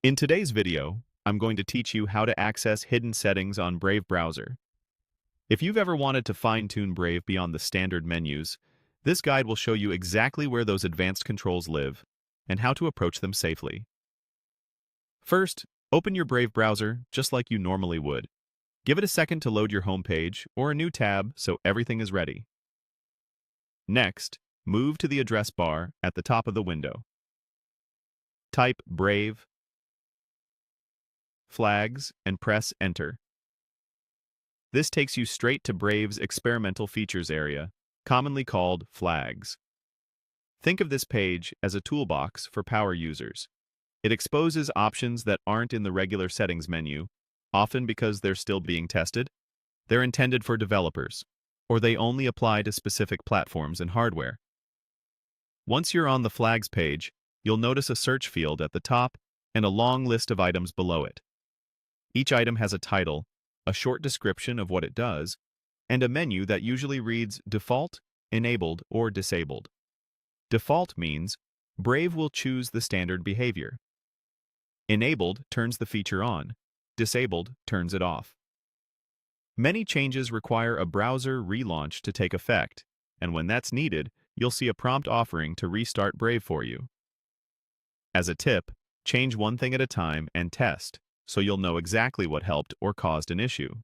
In today's video, I'm going to teach you how to access hidden settings on Brave browser. If you've ever wanted to fine-tune Brave beyond the standard menus, this guide will show you exactly where those advanced controls live and how to approach them safely. First, open your Brave browser just like you normally would. Give it a second to load your homepage or a new tab so everything is ready. Next, move to the address bar at the top of the window. Type Brave flags and press Enter. This takes you straight to Brave's experimental features area, commonly called flags. Think of this page as a toolbox for power users. It exposes options that aren't in the regular settings menu, often because they're still being tested. They're intended for developers, or they only apply to specific platforms and hardware. Once you're on the flags page, you'll notice a search field at the top and a long list of items below it. Each item has a title, a short description of what it does, and a menu that usually reads Default, Enabled, or Disabled. Default means Brave will choose the standard behavior. Enabled turns the feature on. Disabled turns it off. Many changes require a browser relaunch to take effect, and when that's needed, you'll see a prompt offering to restart Brave for you. As a tip, change one thing at a time and test, so you'll know exactly what helped or caused an issue.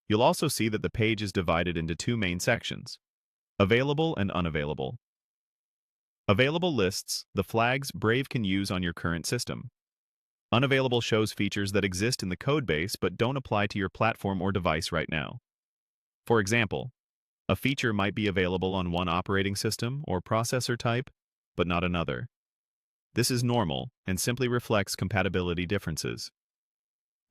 You'll also see that the page is divided into two main sections: Available and Unavailable. Available lists the flags Brave can use on your current system. Unavailable shows features that exist in the codebase but don't apply to your platform or device right now. For example, a feature might be available on one operating system or processor type, but not another. This is normal and simply reflects compatibility differences.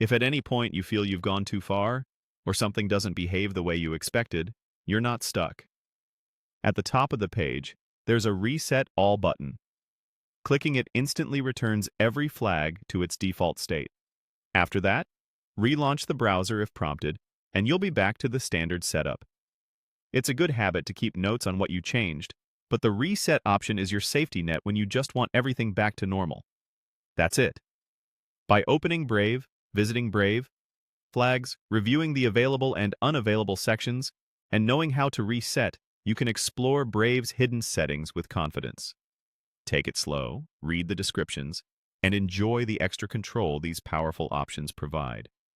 If at any point you feel you've gone too far, or something doesn't behave the way you expected, you're not stuck. At the top of the page, there's a Reset All button. Clicking it instantly returns every flag to its default state. After that, relaunch the browser if prompted, and you'll be back to the standard setup. It's a good habit to keep notes on what you changed, but the reset option is your safety net when you just want everything back to normal. That's it. By opening Brave, visiting Brave, flags, reviewing the available and unavailable sections, and knowing how to reset, you can explore Brave's hidden settings with confidence. Take it slow, read the descriptions, and enjoy the extra control these powerful options provide.